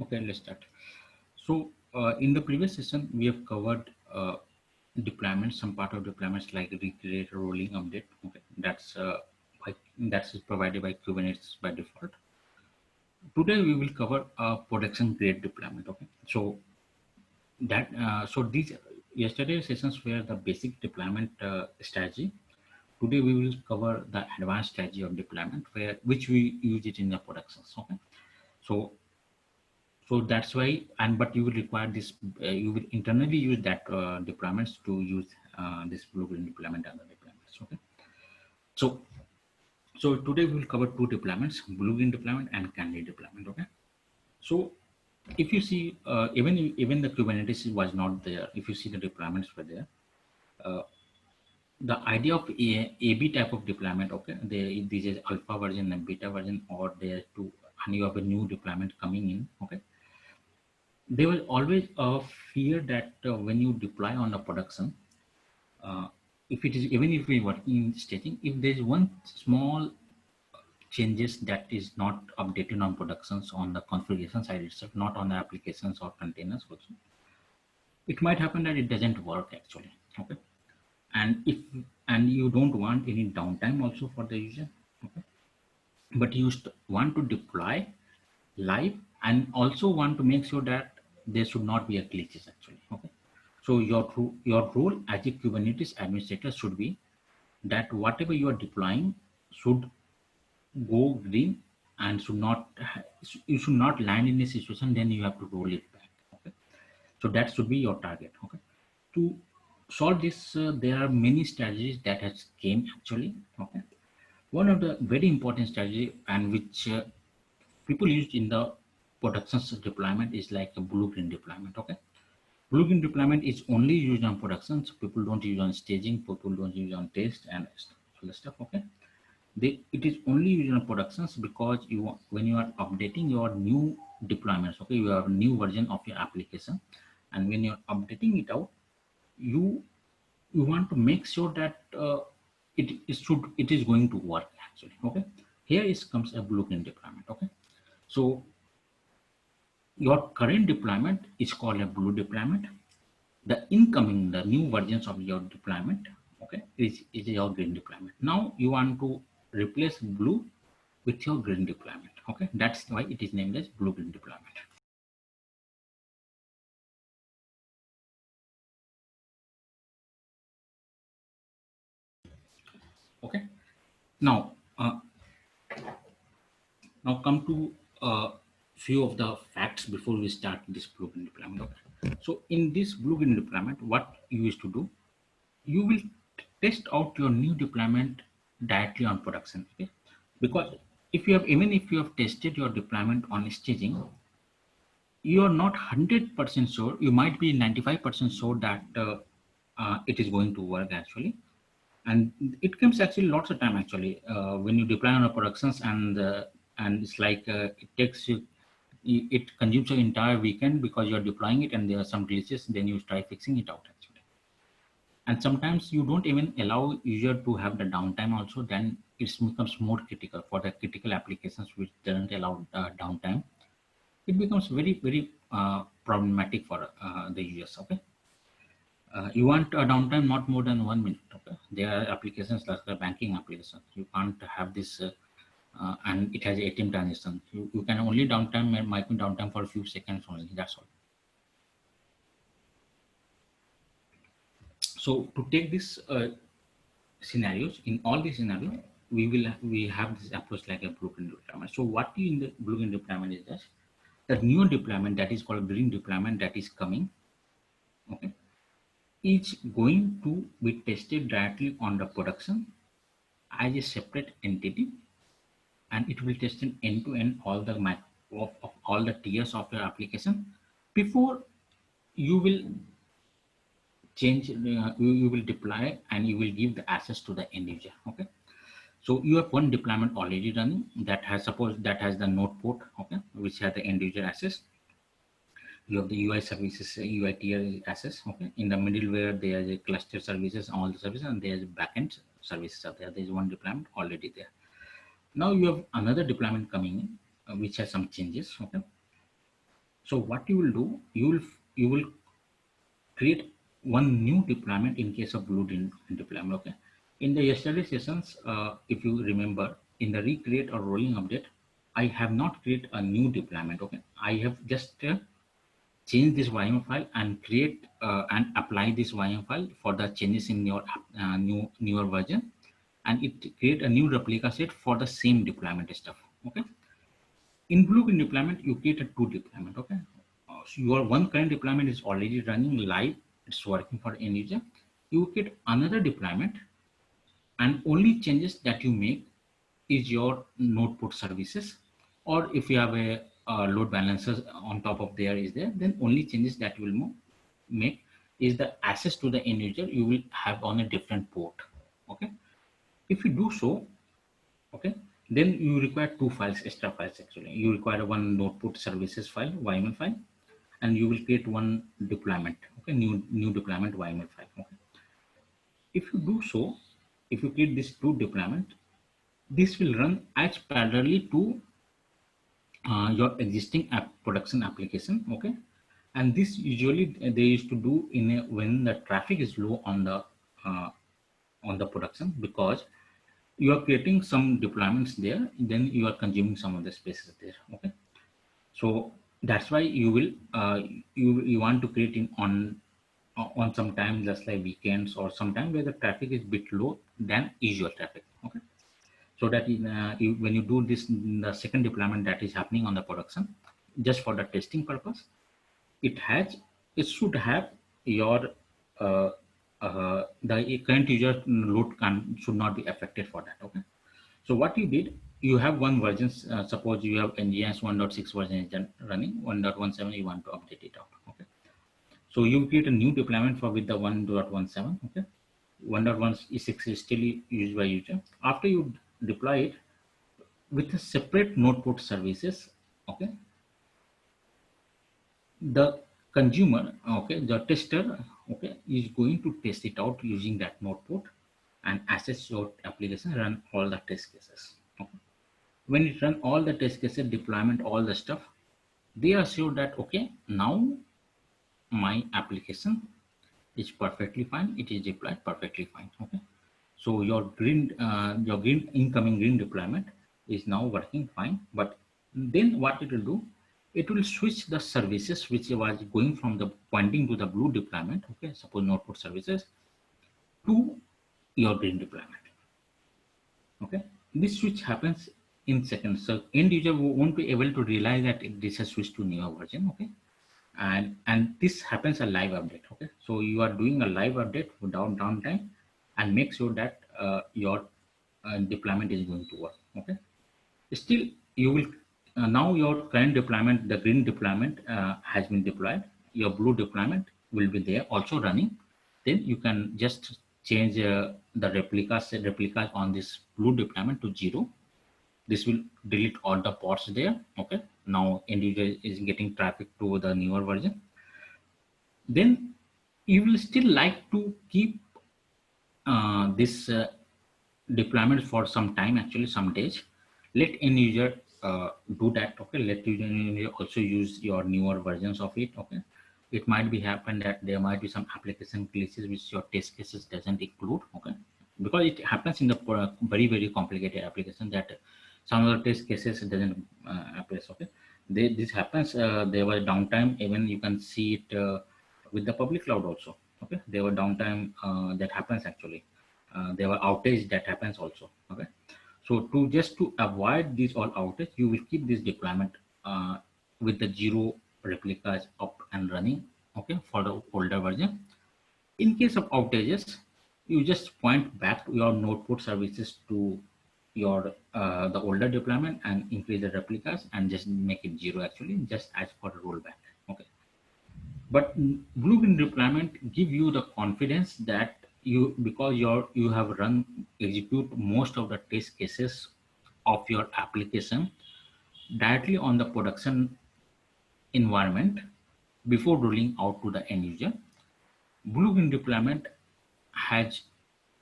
Okay, let's start. So, in the previous session, we have covered deployments, some part of deployments like recreate, rolling, update. Okay, that's provided by Kubernetes by default. Today, we will cover production grade deployment. Okay, so these yesterday's sessions were the basic deployment strategy. Today, we will cover the advanced strategy of deployment, where which we use it in the productions. Okay, so so that's why, and but you will require this, you will internally use that deployments to use this blueprint deployment and the deployments. Okay. So, so today we will cover two deployments, blueprint deployment and candidate deployment. Okay. So if you see, even the Kubernetes was not there. If you see the deployments were there, uh, the idea of A/B type of deployment. Okay. This is alpha version and beta version, or there two, and you have a new deployment coming in. Okay. There was always a fear that when you deploy on the production, uh, if it is, even if we working in staging, if there is one small changes that is not updated on productions on the configuration side itself, not on the applications or containers also, it might happen that it doesn't work actually. Okay. And if, and you don't want any downtime also for the user. Okay. But you want to deploy live and also want to make sure that there should not be a glitches actually. Okay. So your role as a Kubernetes administrator should be that whatever you are deploying should go green and should not, you should not land in a situation then you have to roll it back. Okay. So that should be your target. Okay. To solve this, there are many strategies that has came actually. Okay. One of the very important strategy and which people used in the production deployment is like a blueprint deployment. Okay. Blueprint deployment is only used on production. So people don't use on staging, people don't use on test and all the stuff. Okay. It is only used on productions because when you are updating your new deployments, okay, you have a new version of your application, and when you're updating it out, you you want to make sure that it is going to work actually. Okay. Here is comes a blueprint deployment. Okay. So your current deployment is called a blue deployment. The incoming, the new versions of your deployment, okay, is your green deployment. Now you want to replace blue with your green deployment. Okay, that's why it is named as blue green deployment. Okay. Now, now come to a few of the facts before we start this blue green deployment. Okay. So in this blue green deployment, what you used to do, you will test out your new deployment directly on production. Okay, because if you have, even if you have tested your deployment on staging, you are not 100% sure, you might be 95% sure that it is going to work actually. And it comes actually lots of time actually when you deploy on a productions, and it's like it takes you, it consumes your entire weekend because you're deploying it and there are some glitches, then you try fixing it out actually. And sometimes you don't even allow user to have the downtime also, then it becomes more critical for the critical applications which doesn't allow downtime. It becomes very problematic for the users. Okay. You want a downtime not more than 1 minute. Okay. There are applications like the banking applications, you can't have this and it has ATM transaction, you can only downtime, might be downtime for a few seconds only, that's all. So to take this scenarios, in all these scenarios, we have this approach like a blueprint deployment. So what you in the blueprint deployment is that the new deployment that is called green deployment that is coming, okay, is going to be tested directly on the production as a separate entity, and it will test in end to end all the of all the tiers of your application before you will change, you will deploy and you will give the access to the end user. Okay. So you have one deployment already running that has, suppose that has the node port, okay, which has the end user access. You have the UI services, UI tier access. Okay. In the middleware, there is a cluster services, all the services, and there is backend services are there. There is one deployment already there. Now you have another deployment coming in, which has some changes. Okay. So what you will do, you will create one new deployment in case of blue deployment. Okay. In the yesterday sessions, if you remember, in the recreate or rolling update, I have not created a new deployment. Okay. I have just change this YAML file and create and apply this YAML file for the changes in your newer version, and it create a new replica set for the same deployment stuff. Okay. In Blueprint deployment, you create a two deployment. Okay. So your one current deployment is already running live. It's working for end user. You create another deployment, and only changes that you make is your node port services, or if you have a load balancers on top of there is there, then only changes that you will make is the access to the end user you will have on a different port. Okay. If you do so, okay, then you require two files, extra files actually. You require one node port services file, YAML file, and you will create one deployment. Okay, new deployment YAML file. Okay. If you do so, if you create this two deployment, this will run as parallelly to your existing production application. Okay. And this usually they used to do in when the traffic is low uh, on the production, because you are creating some deployments there, then you are consuming some of the spaces there. Okay. So that's why you will you want to create in on some time, just like weekends or sometime where the traffic is bit low than usual traffic. Okay. So that when you do this, the second deployment that is happening on the production, just for the testing purpose, it has it should have your the current user load should not be affected for that. Okay. So what you did, you have one version, suppose you have NGS 1.6 version is running, 1.17 you want to update it out. Okay. So you create a new deployment for with the 1.17. Okay. 1.16 is still used by user. After you deploy it with a separate node port services, okay, the consumer, okay, the tester, okay, is going to test it out using that node port and assess your application, run all the test cases. Okay. When it run all the test cases, deployment, all the stuff, they are sure that okay, now my application is perfectly fine. It is deployed perfectly fine. Okay. So your green incoming green deployment is now working fine. But then what it will do, it will switch the services which was going from the pointing to the blue deployment. Okay. Suppose node port services to your green deployment. Okay. This switch happens in seconds. So end user won't be able to realize that this has switched to newer version. Okay. And this happens a live update. Okay. So you are doing a live update without downtime and make sure that your deployment is going to work. Okay. Still, you will now your current deployment, the green deployment has been deployed. Your blue deployment will be there also running. Then you can just change the replicas on this blue deployment to 0. This will delete all the pods there. Okay. Now end user is getting traffic to the newer version. Then you will still like to keep this deployment for some time, actually some days. Let end user do that. Okay. Let user also use your newer versions of it. Okay. It might be happen that there might be some application glitches which your test cases doesn't include. Okay. Because it happens in the very complicated application that some of the test cases doesn't appear. Okay. This happens. There was downtime. Even you can see it with the public cloud also. Okay. There were downtime that happens actually. There were outage that happens also. Okay. So to avoid this all outage, you will keep this deployment with the 0 replicas up and running. Okay. For the older version. In case of outages, you just point back to your node port services to your the older deployment and increase the replicas and just make it 0 actually, just as for a rollback. Okay. But blue-green deployment give you the confidence that because you have run execute most of the test cases of your application directly on the production environment before rolling out to the end user. Blue-green deployment has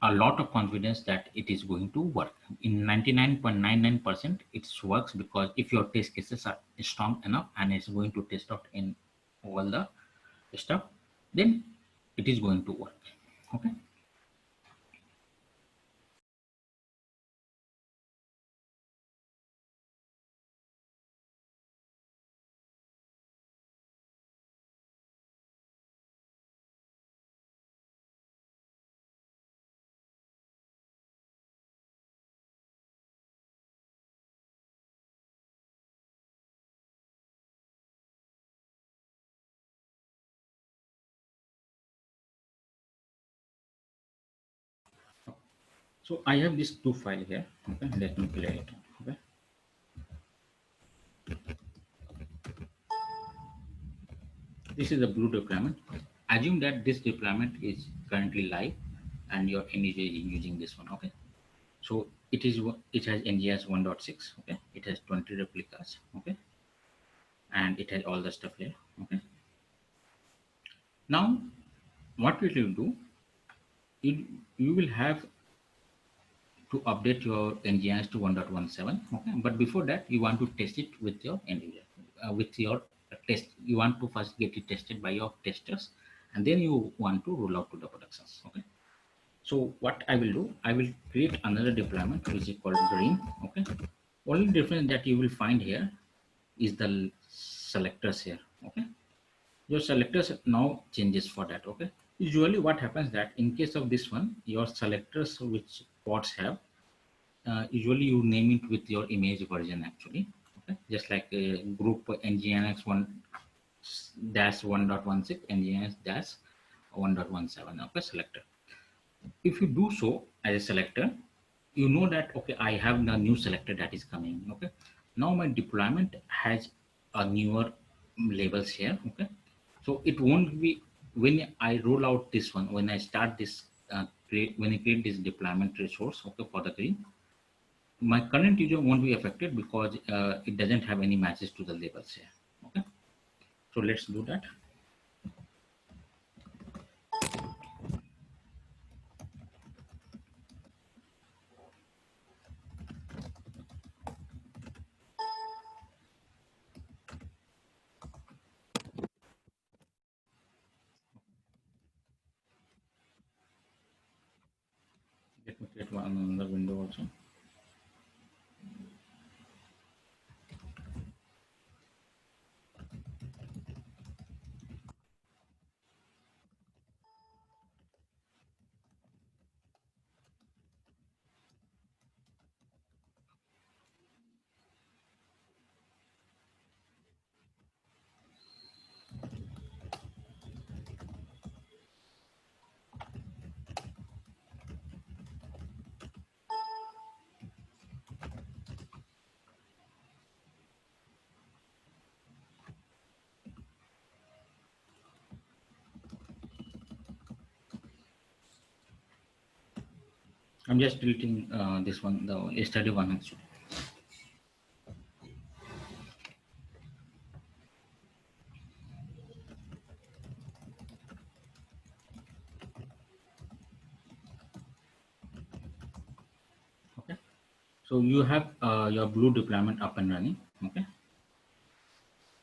a lot of confidence that it is going to work. In 99.99%, it works because if your test cases are strong enough and it's going to test out in all the stuff, then it is going to work. Okay. So I have this two file here. Okay, let me play it. Okay. This is a blue deployment. Assume that this deployment is currently live and your end user is using this one. Okay. So it has NGS 1.6. Okay. It has 20 replicas. Okay. And it has all the stuff here. Okay. Now what we will do, you will have to update your NGS to 1.17. Okay. But before that, you want to test it with your end user, with your test. You want to first get it tested by your testers, and then you want to roll out to the productions. Okay. So what I will do, I will create another deployment which is called green. Okay. Only difference that you will find here is the selectors here. Okay. Your selectors now changes for that. Okay. Usually what happens that in case of this one, your selectors which pods have, usually you name it with your image version actually. Okay. Just like a group nginx 1 dash 1.16 nginx dash 1.17. Okay. Selector. If you do so as a selector, you know that okay, I have the new selector that is coming. Okay. Now my deployment has a newer labels here. Okay. So it won't be when I roll out this one, when I start this when I create this deployment resource, okay, for the green, my current user won't be affected because it doesn't have any matches to the labels here. Okay. So let's do that. Let me create one another window also. I'm just deleting this one, the yesterday one actually. Okay. So you have your blue deployment up and running. Okay.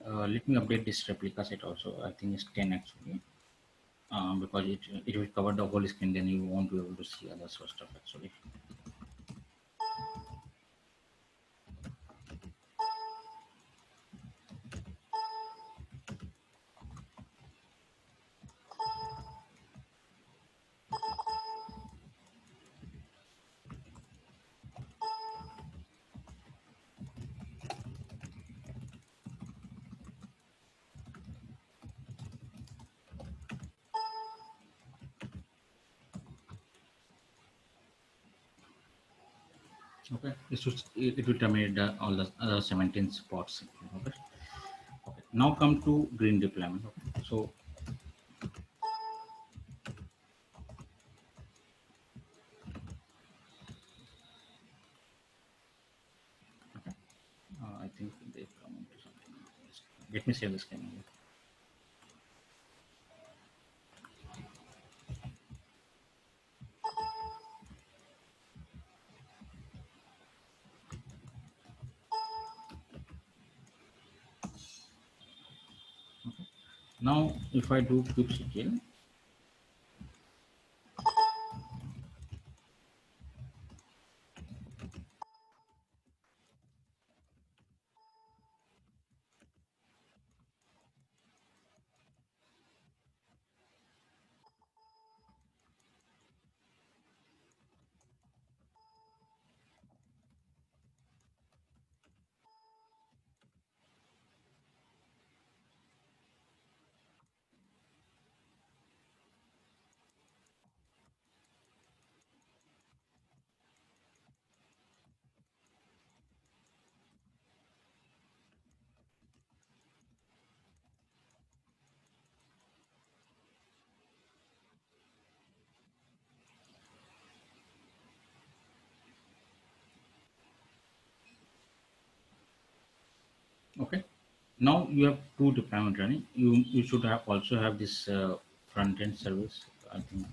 Let me update this replica set also. I think it's 10 actually, because it will cover the whole screen. Then you won't be able to see other sort of stuff actually. Okay. It will terminate all the other 17 spots. Okay. Okay. Now come to green deployment. Okay. So okay. I think they come into something. Let me save this screen. Now, if I do kubectl, okay. Now you have two deployment running. You should have also have this front end service. I think.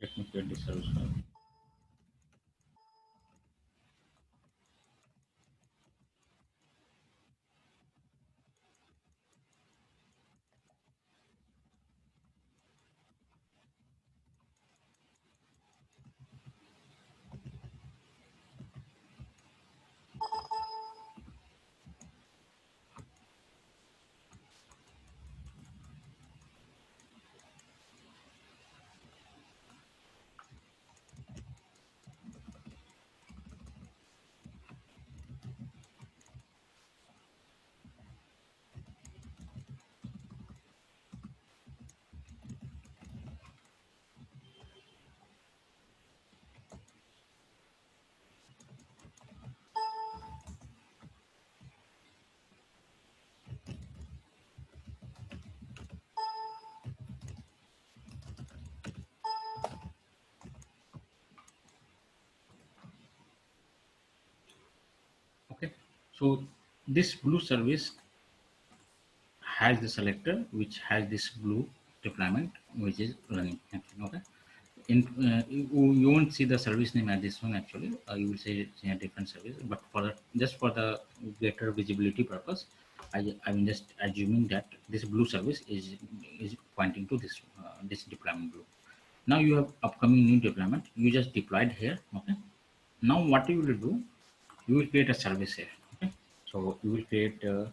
Let me create this service file. Okay. So this blue service has the selector which has this blue deployment which is running. Okay. You won't see the service name as this one actually. You will say it's in a different service, but for the, just for the greater visibility purpose, I'm just assuming that this blue service is pointing to this this deployment blue. Now you have upcoming new deployment. You just deployed here. Okay. Now what you will do? You will create a service here. Okay. So you will create uh,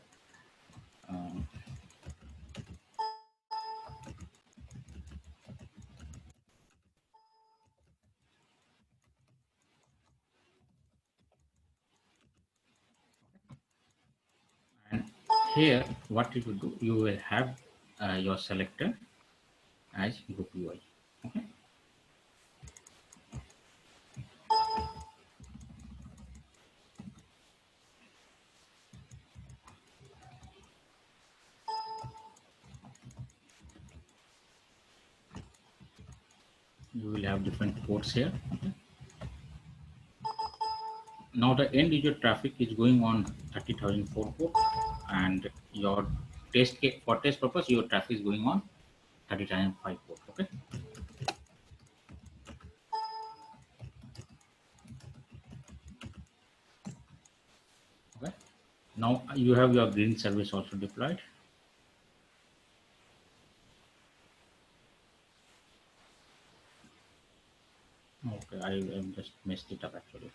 and here what you will do? You will have your selector as group UI. Okay. You will have different ports here. Okay. Now the end user traffic is going on 30,004 port, and your for test purpose your traffic is going on 30,005 port. Okay. Okay. Now you have your green service also deployed. Okay, I just messed it up actually.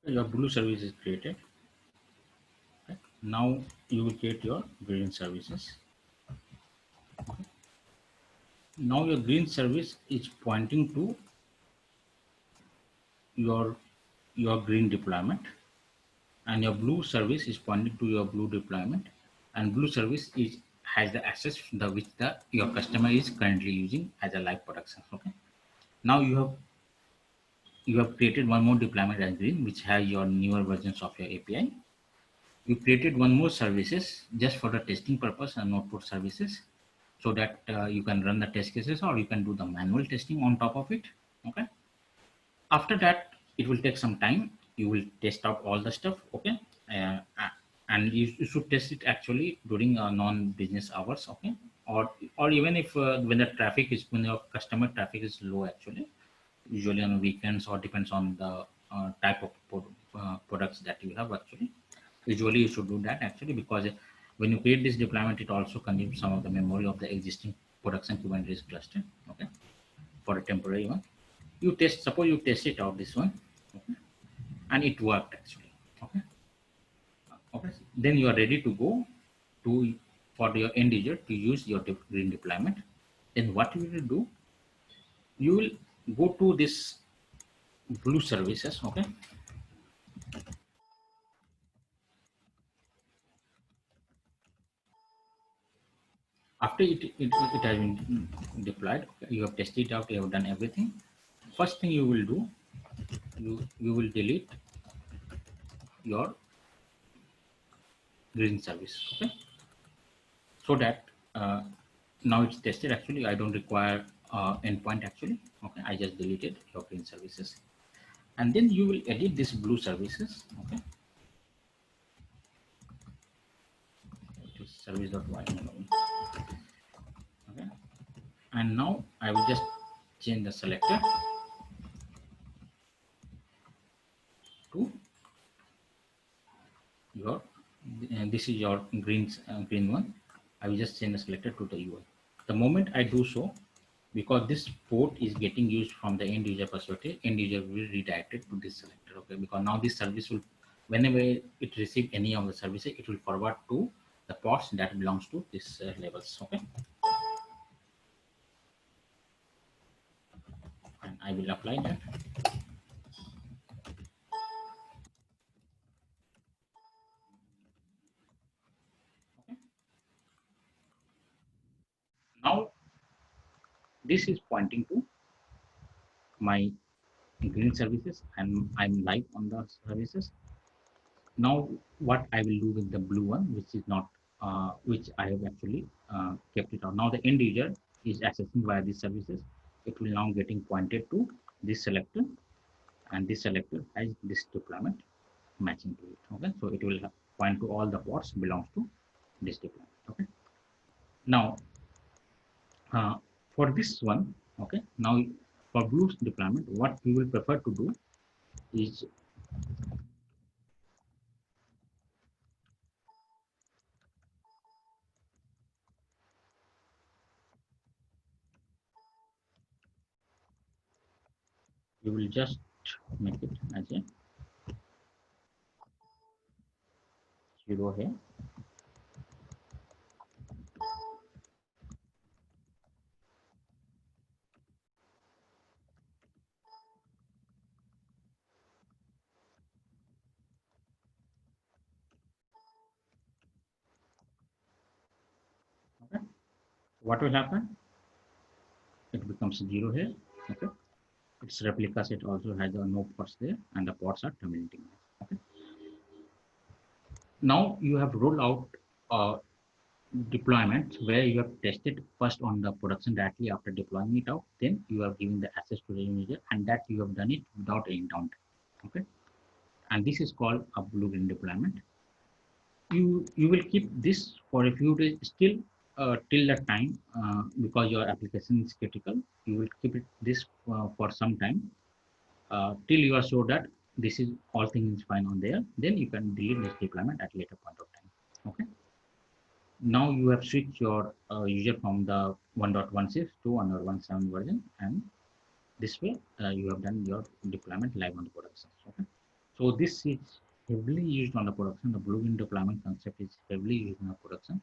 Okay, your blue service is created. Okay. Now you will create your green services. Now your green service is pointing to your green deployment, and your blue service is pointing to your blue deployment, and blue service is has the access the which the your customer is currently using as a live production. Okay. Now you have created one more deployment as green, which has your newer versions of your API. You created one more services just for the testing purpose and notebook services, so that you can run the test cases or you can do the manual testing on top of it. Okay. After that, it will take some time. You will test out all the stuff. Okay. And you should test it actually during non-business hours. Okay. Or even if when the traffic is when your customer traffic is low actually, usually on weekends, or depends on the type of products that you have actually. Usually you should do that actually, because when you create this deployment, it also consumes some of the memory of the existing production Kubernetes cluster. Okay. For a temporary one, you test, suppose you test it out this one. Okay. And it worked actually. Okay. Okay. Then you are ready to go to for your end user to use your green deployment. Then what you will do, you will go to this blue services. Okay. After it has been deployed, okay, you have tested it out, you have done everything. First thing you will do, you will delete your green service. Okay. So that now it's tested actually, I don't require endpoint actually. Okay. I just deleted your green services, and then you will edit this blue services. Okay. It is service.yml. Okay. And now I will just change the selector to your this is your green one. I will just change the selector to the UI. The moment I do so, because this port is getting used from the end user perspective, end user will redirect it to this selector. Okay, because now this service will, whenever it receive any of the services, it will forward to the ports that belongs to this levels. Okay, and I will apply that. Okay. Now this is pointing to my green services, and I'm live on the services. Now, what I will do with the blue one, which is not, which I have actually kept it on. Now, the end user is accessing via these services. It will now getting pointed to this selector, and this selector has this deployment matching to it. Okay, so it will point to all the ports belongs to this deployment. Okay. Now, uh, for this one, okay. Now, for blue deployment, what we will prefer to do is we will just make it as a 0 here. Okay. What will happen? It becomes 0 here. Okay. Its replica set also has no ports there, and the ports are terminating. Okay. Now you have rolled out deployment where you have tested first on the production directly after deploying it out. Then you are giving the access to the user, and that you have done it without any downtime. Okay. And this is called a blue-green deployment. You will keep this for a few days still, till the time, because your application is critical. You will keep it this for some time, till you are sure that this is all things is fine on there. Then you can delete this deployment at later point of time. Okay. Now you have switched your user from the 1.16 to 1.17 version, and this way you have done your deployment live on the production. Okay. So this is heavily used on the production. The Blueprint deployment concept is heavily used in the production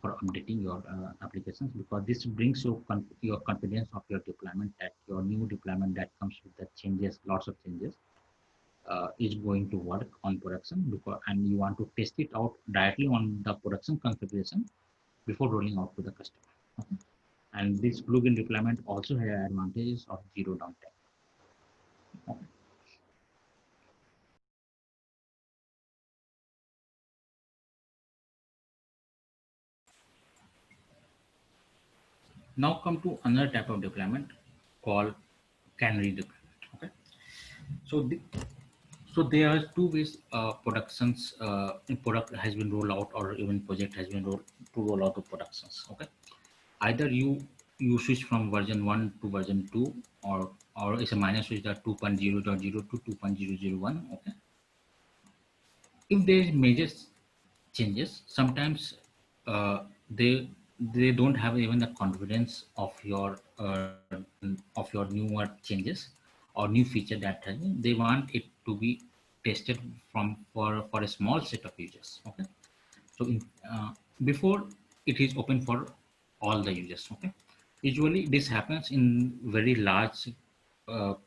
for updating your applications, because this brings your confidence of your deployment, that your new deployment that comes with the changes, lots of changes, is going to work on production, because and you want to test it out directly on the production configuration before rolling out to the customer. Okay? And this plugin deployment also has advantages of zero downtime. Okay? Now come to another type of deployment called canary deployment. Okay, so so there are two ways productions product has been rolled out, or even project has been roll out to productions. Okay, either you switch from version 1 to version 2, or it's a minor switch, that 2.0.0 to 2.001. Okay, if there is major changes, sometimes uh, they they don't have even the confidence of your newer changes or new feature that they want it to be tested for a small set of users. Okay, so before it is open for all the users. Okay, usually this happens in very large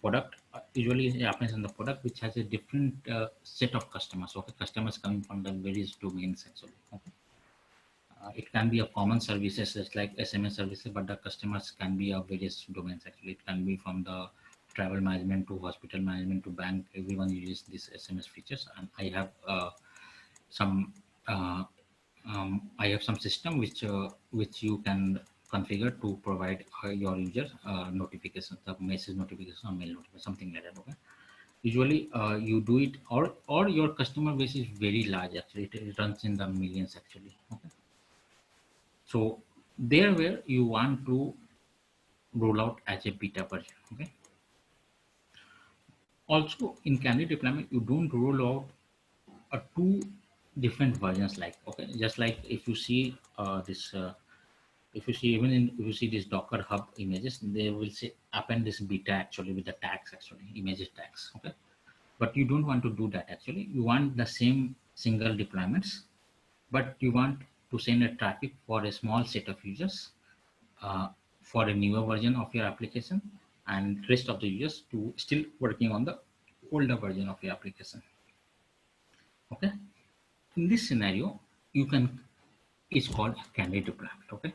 product. Usually it happens in the product which has a different set of customers. Okay, customers coming from the various domains actually. Okay, it can be a common services just like SMS services, but the customers can be of various domains actually. It can be from the travel management to hospital management to bank. Everyone uses these SMS features, and some uh, I have some system which you can configure to provide your user notifications, the message notification or mail notification, something like that. Okay. Usually, you do it, or your customer base is very large. Actually, it runs in the millions. Actually, okay. So there, where you want to roll out as a beta version. Okay. Also, in Canary deployment, you don't roll out two different versions. Like, okay, just like if you see this. If you see, even in if you see these Docker Hub images, they will say append this beta actually with the tags, actually images tags. Okay, but you don't want to do that. Actually, you want the same single deployments, but you want to send a traffic for a small set of users uh, for a newer version of your application, and rest of the users to still working on the older version of your application. Okay, in this scenario, you can is called candidate deployment. Okay,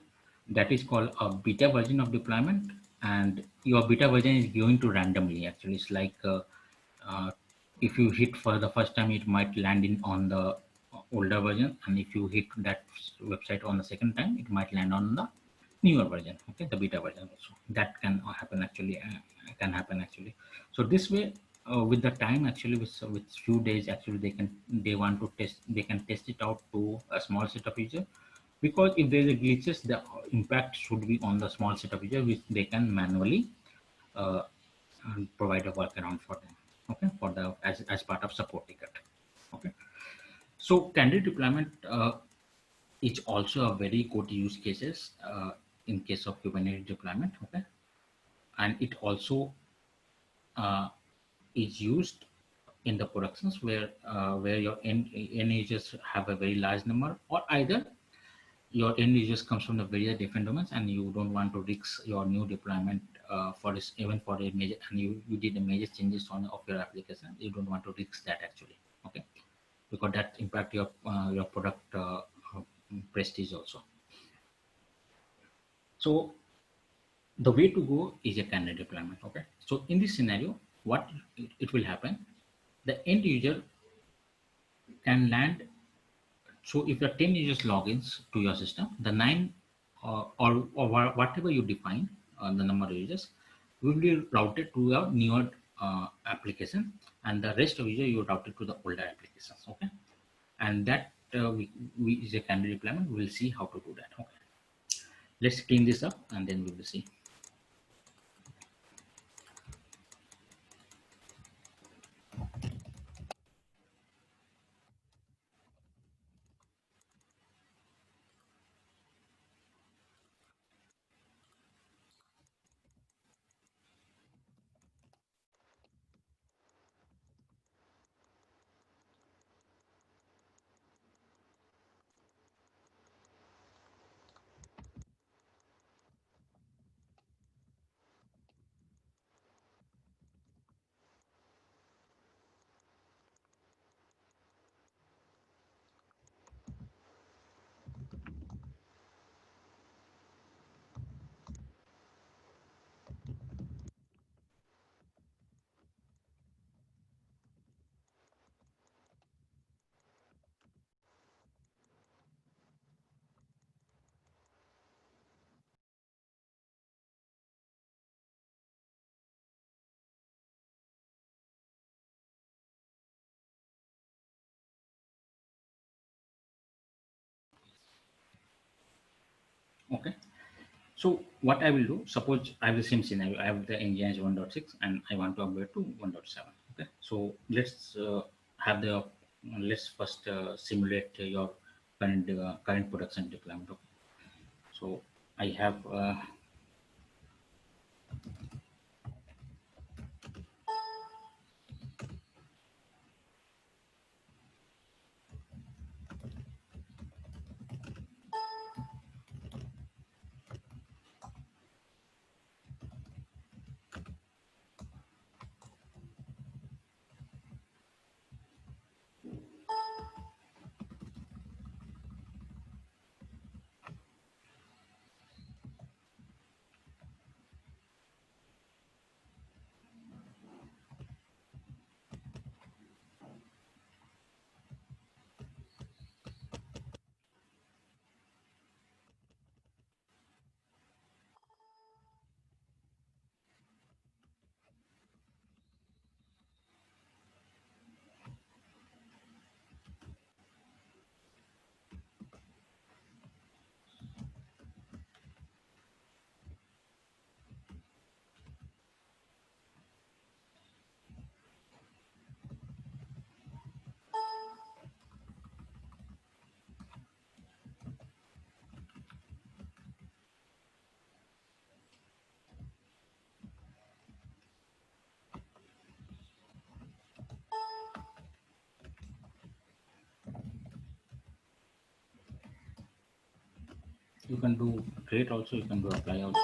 that is called a beta version of deployment, and your beta version is going to randomly. Actually, it's like uh, if you hit for the first time, it might land in on the older version, and if you hit that website on the second time, it might land on the newer version. Okay, the beta version also. That can happen actually. Can happen actually. So this way, with the time actually, with few days actually, they want to test. They can test it out to a small set of users, because if there is a glitches, the impact should be on the small set of users, which they can manually uh, provide a workaround for them. Okay, for the as part of support ticket. Okay, so candidate deployment is also a very good use cases in case of Kubernetes deployment. Okay, and it also uh, is used in the productions where your end users have a very large number, or either your end users comes from the various different domains, and you don't want to risk your new deployment for this, even for a major, and you did a major changes on of your application. You don't want to risk that actually. Okay, because that impact your product prestige also. So the way to go is a candidate deployment. Okay, so in this scenario, what it will happen, the end user can land. So if there are 10 users logins to your system, the nine or whatever you define, the number of users will be routed to your newer application, and the rest of users you routed to the older applications. Okay, and that we is a candidate deployment. We'll see how to do that. Okay, let's clean this up, and then we will see. So what I will do, suppose I have the same scenario. I have the Nginx 1.6 and I want to upgrade to 1.7. Okay. So have the let's first simulate your current production deployment. Okay. So I have you can do create also, you can do apply also.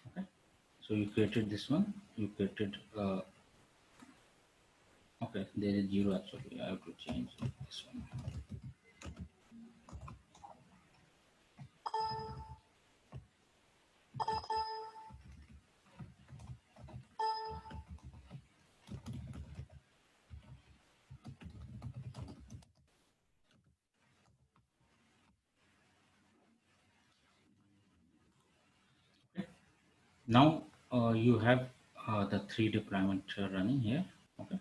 Okay. So you created this one. You created okay. There is zero actually. I have to change this one. Now you have the three deployment running here. Okay.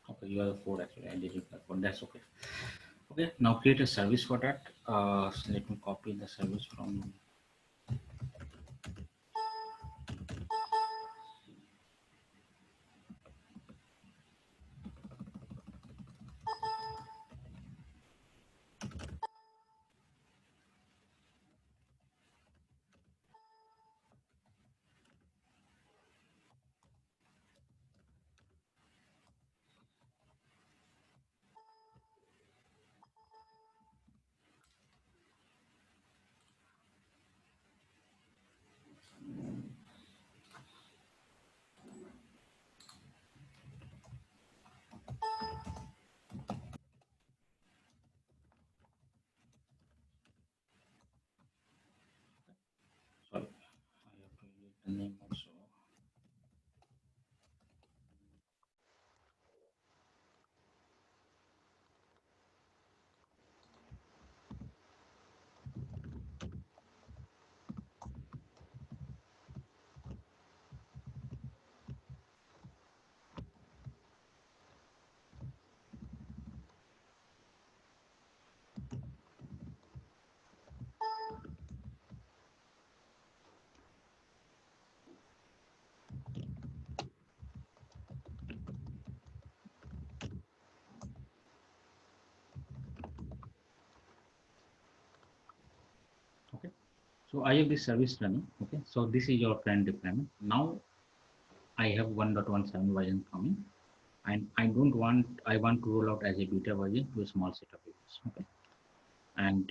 Okay, you have four actually. I did it that one. That's okay. Okay. Now create a service for that. So let me copy the service from. Sorry, I have to use the name also. Okay. So I have this service running. Okay. So this is your current deployment. Now I have 1.17 version coming, and I want to roll out as a beta version to a small set of users. Okay. And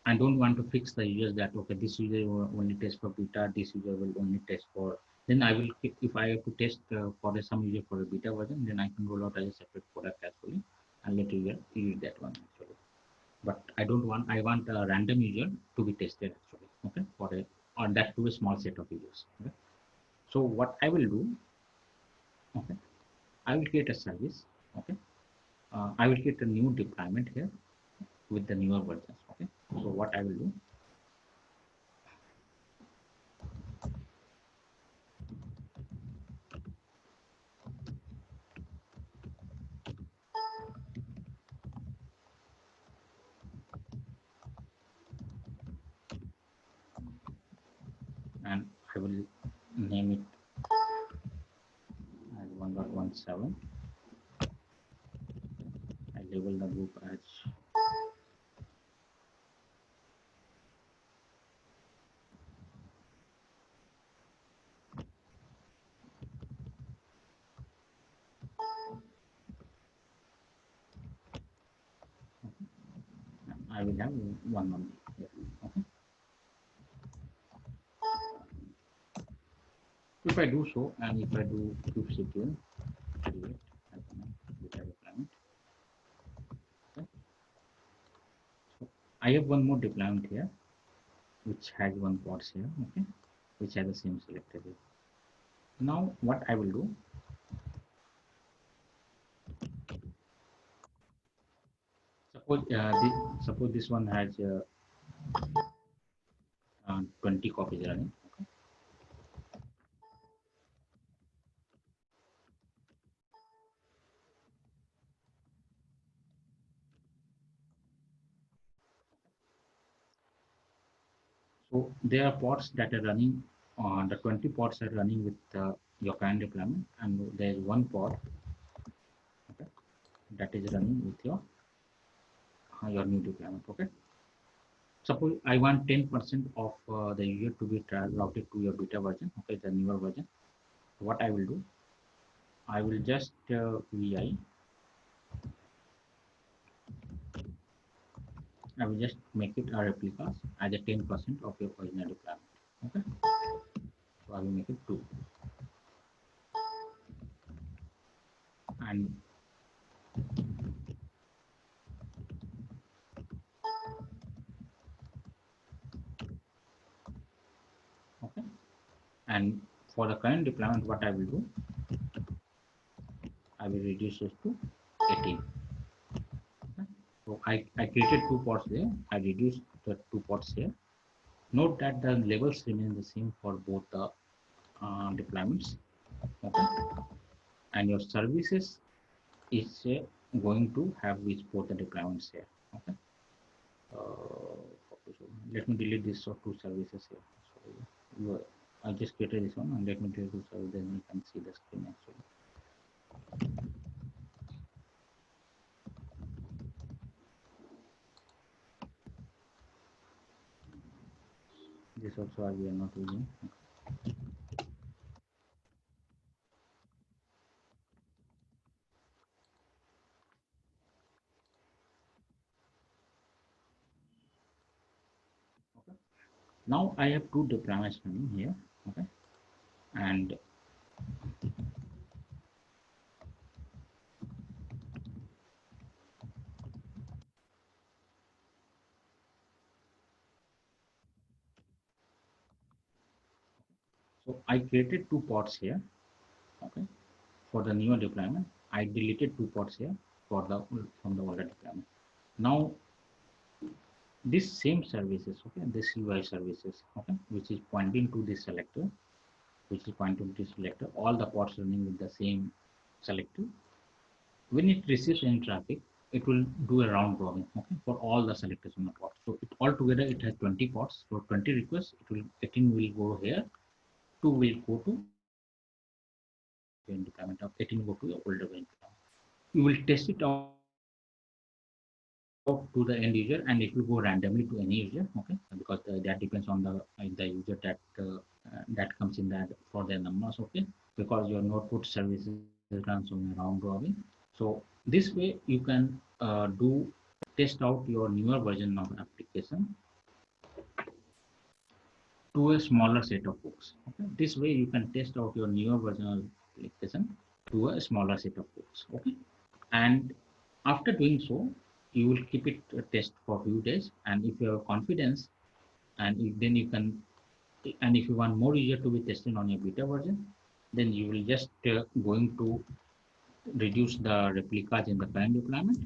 I don't want to fix the users that okay, this user will only test for beta, this user will only test for. Then I will if I have to test for some user for a beta version, then I can roll out as a separate product actually, and let you use that one actually. But I don't want I want a random user to be tested actually. Okay, for a or that to a small set of users. Okay. So what I will do, okay, I will create a service. Okay, I will create a new deployment here with the newer versions. Okay, so what I will do, I will name it as 1.17. I label the group as I will have one only here. Okay. If I do so, and if I do kubectl create as a data deployment, okay. So I have one more deployment here, which has one pods here, okay, which has the same selector here. Now what I will do, suppose this one has 20 copies running. Okay. So there are pods that are running. The 20 pods are running with your current deployment, and there is one pod, okay, that is running with your new deployment. Okay. Suppose I want 10% of the user to be routed to your beta version, okay, the newer version. What I will do, I will just vi, I will just make it a replica as a 10% of your original deployment. Okay, so I will make it 2, and okay, and for the current deployment, what I will do, I will reduce it to 18. Okay. So I created 2 pods there. I reduced the 2 pods here. Note that the levels remain the same for both the deployments. Okay, and your services is going to have which both the deployments here. Okay. Let me delete this two services here. So I just created this one, and let me delete this service. Then you can see the screen actually. This also we are not using. Okay. Now I have 2 deployments running here. Okay, and so I created 2 pods here. Okay, for the newer deployment, I deleted 2 pods here for the from the older deployment. Now this same services, okay, this UI services, okay, which is pointing to this selector, all the pods running with the same selector. When it receives any traffic, it will do a round robin, okay, for all the selectors on the pod. So it altogether it has 20 pods. So 20 requests, 18 will go here, 2 will go to deployment of 18 go to your older deployment. You will test it out to the end user, and it will go randomly to any user, okay, because that depends on the user that comes in that for their numbers, okay, because your node put services runs on a round robin. So this way you can do test out your newer version of application to a smaller set of folks, okay. This way you can test out your newer version of application to a smaller set of folks, okay. And after doing so, you will keep it a test for a few days, and if you have confidence, and then you can, and if you want more user to be tested on your beta version, then you will just going to reduce the replicas in the current deployment.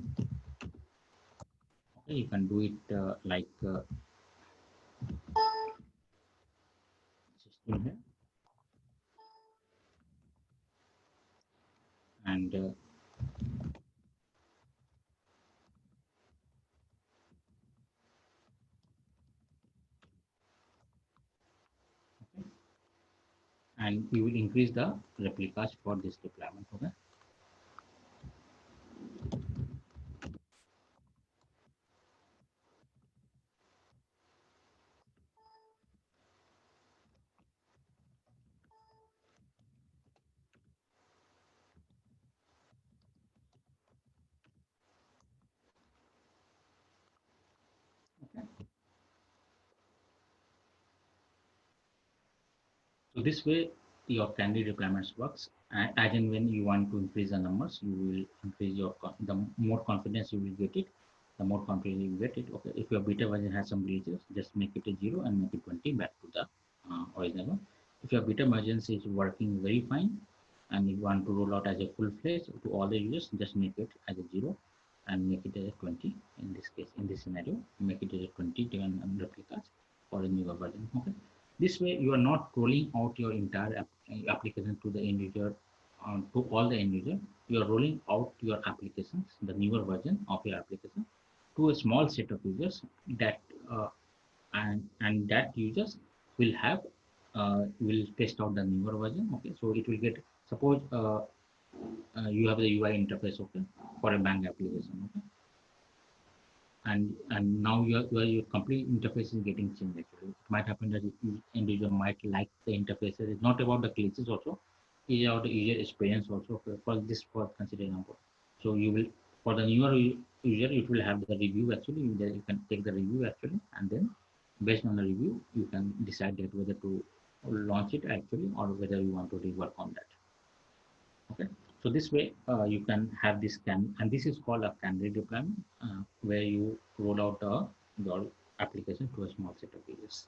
Okay, you can do it like system here, and and we will increase the replicas for this deployment. Okay. Okay. So this way your candidate deployments works. As and when you want to increase the numbers, you will increase your the more confidence you will get it, the more confidence you will get it. Okay, if your beta version has some glitches, just make it a 0 and make it 20 back to the original one. If your beta version is working very fine and you want to roll out as a full fledged to all the users, just make it as a 0 and make it as a 20 in this case. In this scenario, make it as a 20 replicas for a newer version. Okay. This way, you are not rolling out your entire application to the end user, to all the end user. You are rolling out your applications, the newer version of your application, to a small set of users that uh, and that users will have will test out the newer version. Okay, so it will get suppose you have the UI interface okay for a bank application. Okay, and now your complete interface is getting changed actually. It might happen that individual might like the interfaces. It's not about the glitches also, it's about the user experience also for this for consider example. So you will for the newer user it will have the review actually. You can take the review actually and then based on the review you can decide that whether to launch it actually or whether you want to rework on that. Okay, so this way you can have this can and this is called a candidate deployment where you roll out your application to a small set of users.